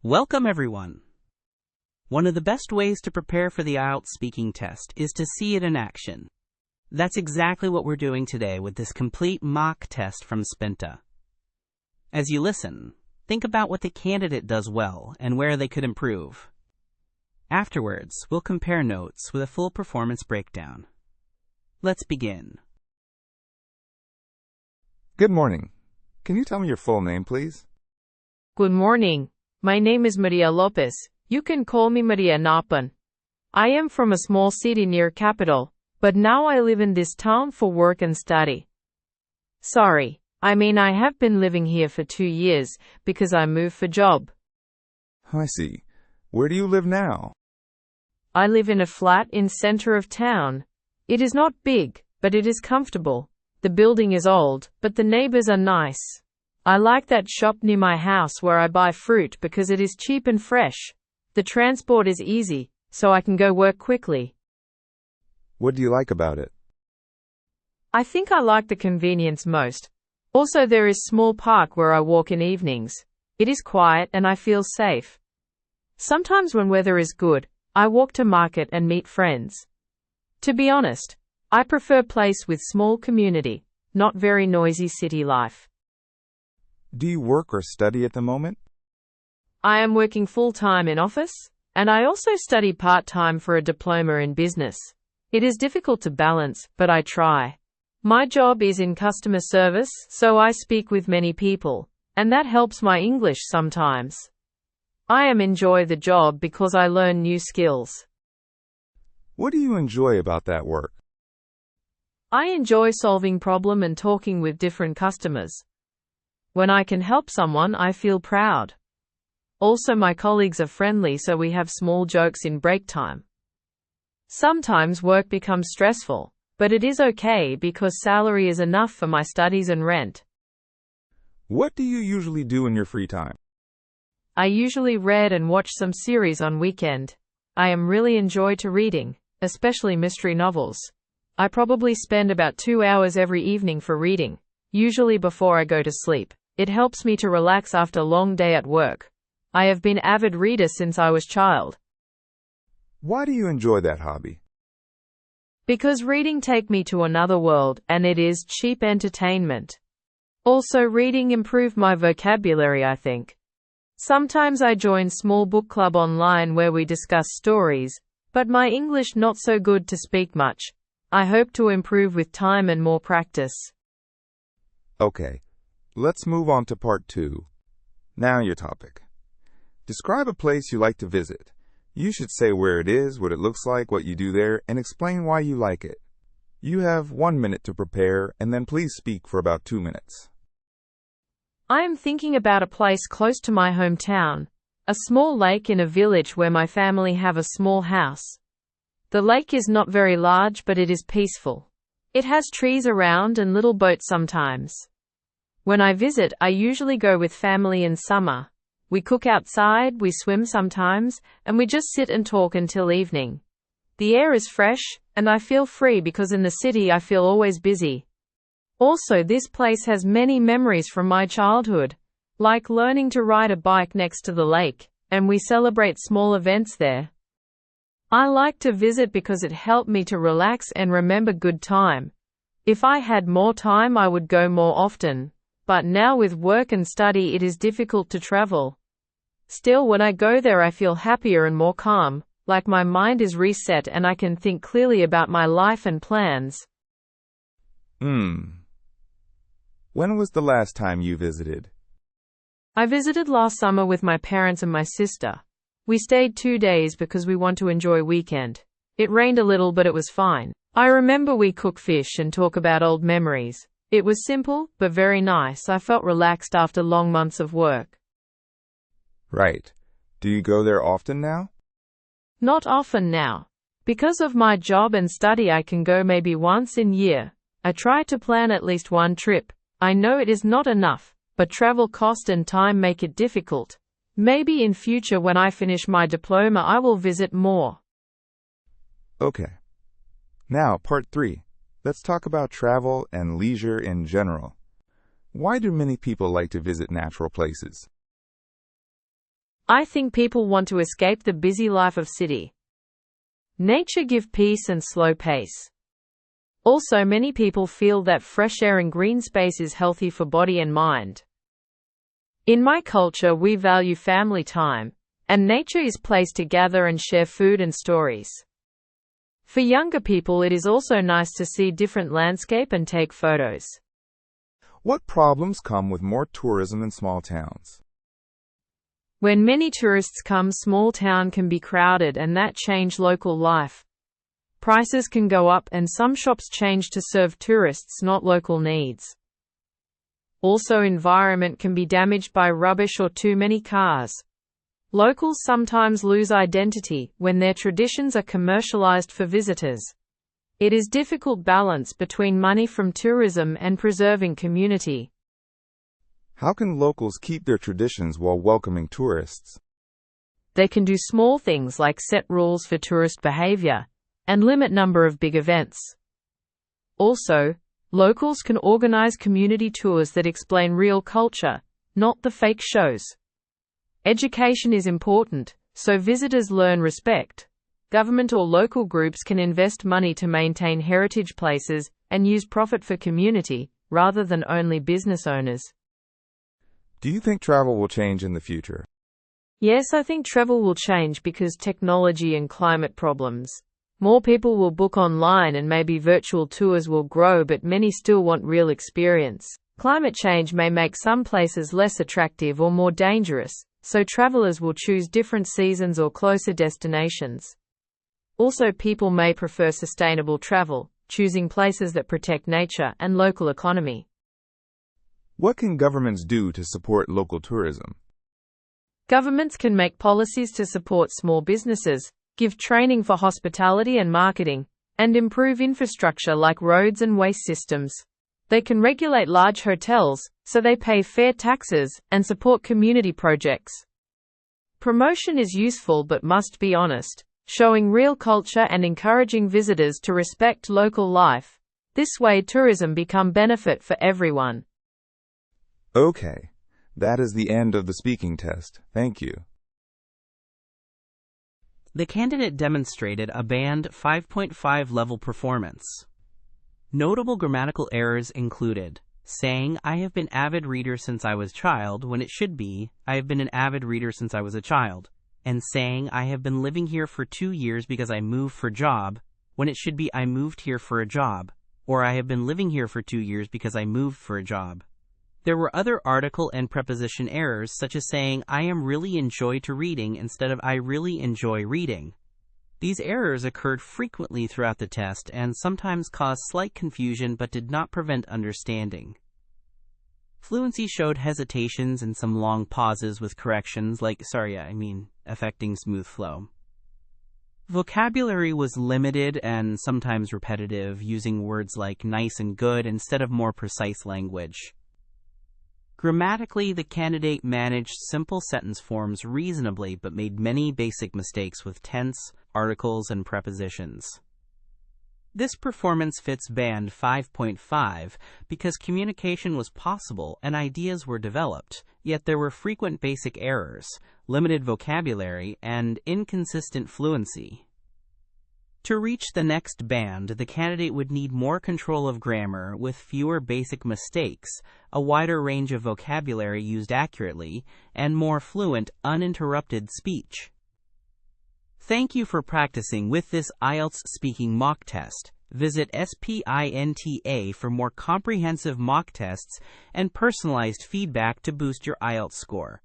Welcome, everyone. One of the best ways to prepare for the IELTS speaking test is to see it in action. That's exactly what we're doing today with this complete mock test from Spinta. As you listen, think about what the candidate does well and where they could improve. Afterwards, we'll compare notes with a full performance breakdown. Let's begin. Good morning. Can you tell me your full name, please? Good morning. My name is MariaLopez. You can call me Maria Napan. I am from a small city near capital, but now I live in this town for work and study. I have been living here for 2 years because I moved for job. I see. Where do you live now? I live in a flat in center of town. It is not big, but it is comfortable. The building is old, but the neighbors are nice. I like that shop near my house where I buy fruit because it is cheap and fresh. The transport is easy, so I can go work quickly. What do you like about it? I think I like the convenience most. Also, there is small park where I walk in evenings. It is quiet and I feel safe. Sometimes when weather is good, I walk to market and meet friends. To be honest, I prefer place with small community, not very noisy city life. Do you work or study at the moment? I am working full-time in office, and I also study part-time for a diploma in business. It is difficult to balance, but I try. My job is in customer service, so I speak with many people, and that helps my English sometimes. I enjoy the job because I learn new skills. What do you enjoy about that work? I enjoy solving problems and talking with different customers. When I can help someone, I feel proud. Also, my colleagues are friendly, so we have small jokes in break time. Sometimes work becomes stressful, but it is okay because salary is enough for my studies and rent. What do you usually do in your free time? I usually read and watch some series on weekend. I really enjoy reading, especially mystery novels. I probably spend about 2 hours every evening for reading, usually before I go to sleep. It helps me to relax after a long day at work. I have been an avid reader since I was a child. Why do you enjoy that hobby? Because reading takes me to another world, and it is cheap entertainment. Also, reading improves my vocabulary, I think. Sometimes I join small book club online where we discuss stories, but my English not so good to speak much. I hope to improve with time and more practice. Okay, let's move on to part 2. Now your topic. Describe a place you like to visit. You should say where it is, what it looks like, what you do there, and explain why you like it. You have 1 minute to prepare, and then please speak for about 2 minutes. I am thinking about a place close to my hometown, a small lake in a village where my family have a small house. The lake is not very large, but it is peaceful. It has trees around and little boats sometimes. When I visit, I usually go with family in summer. We cook outside, we swim sometimes, and we just sit and talk until evening. The air is fresh, and I feel free because in the city I feel always busy. Also, this place has many memories from my childhood, like learning to ride a bike next to the lake, and we celebrate small events there. I like to visit because it helped me to relax and remember good time. If I had more time, I would go more often, but now with work and study it is difficult to travel. Still, when I go there I feel happier and more calm, like my mind is reset and I can think clearly about my life and plans. When was the last time you visited? I visited last summer with my parents and my sister. We stayed 2 days because we want to enjoy weekend. It rained a little, but it was fine. I remember we cook fish and talk about old memories. It was simple, but very nice. I felt relaxed after long months of work. Right. Do you go there often now? Not often now. Because of my job and study I can go maybe once in a year. I try to plan at least one trip. I know it is not enough, but travel cost and time make it difficult. Maybe in future when I finish my diploma I will visit more. Okay. Now, part 3. Let's talk about travel and leisure in general. Why do many people like to visit natural places? I think people want to escape the busy life of city. Nature give peace and slow pace. Also, many people feel that fresh air and green space is healthy for body and mind. In my culture, we value family time, and nature is place to gather and share food and stories. For younger people, it is also nice to see different landscape and take photos. What problems come with more tourism in small towns? When many tourists come, small town can be crowded and that change local life. Prices can go up and some shops change to serve tourists, not local needs. Also, environment can be damaged by rubbish or too many cars. Locals sometimes lose identity when their traditions are commercialized for visitors. It is difficult balance between money from tourism and preserving community. How can locals keep their traditions while welcoming tourists? They can do small things like set rules for tourist behavior and limit number of big events. Also, locals can organize community tours that explain real culture, not the fake shows. Education is important, so visitors learn respect. Government or local groups can invest money to maintain heritage places and use profit for community, rather than only business owners. Do you think travel will change in the future? Yes, I think travel will change because technology and climate problems. More people will book online and maybe virtual tours will grow, but many still want real experience. Climate change may make some places less attractive or more dangerous, so travelers will choose different seasons or closer destinations. Also, people may prefer sustainable travel, choosing places that protect nature and local economy. What can governments do to support local tourism? Governments can make policies to support small businesses, give training for hospitality and marketing, and improve infrastructure like roads and waste systems. They can regulate large hotels, so they pay fair taxes, and support community projects. Promotion is useful but must be honest, showing real culture and encouraging visitors to respect local life. This way tourism become benefit for everyone. Okay, that is the end of the speaking test. Thank you. The candidate demonstrated a Band 5.5 level performance. Notable grammatical errors included saying, "I have been avid reader since I was a child," when it should be, "I have been an avid reader since I was a child," and saying, "I have been living here for 2 years because I moved for job," when it should be, "I moved here for a job," or "I have been living here for 2 years because I moved for a job." There were other article and preposition errors, such as saying, "I am really enjoy to reading," instead of "I really enjoy reading." These errors occurred frequently throughout the test and sometimes caused slight confusion but did not prevent understanding. Fluency showed hesitations and some long pauses with corrections like affecting smooth flow. Vocabulary was limited and sometimes repetitive, using words like nice and good instead of more precise language. Grammatically, the candidate managed simple sentence forms reasonably but made many basic mistakes with tense, articles, and prepositions. This performance fits Band 5.5 because communication was possible and ideas were developed, yet there were frequent basic errors, limited vocabulary, and inconsistent fluency. To reach the next band, the candidate would need more control of grammar with fewer basic mistakes, a wider range of vocabulary used accurately, and more fluent, uninterrupted speech. Thank you for practicing with this IELTS speaking mock test. Visit Spinta for more comprehensive mock tests and personalized feedback to boost your IELTS score.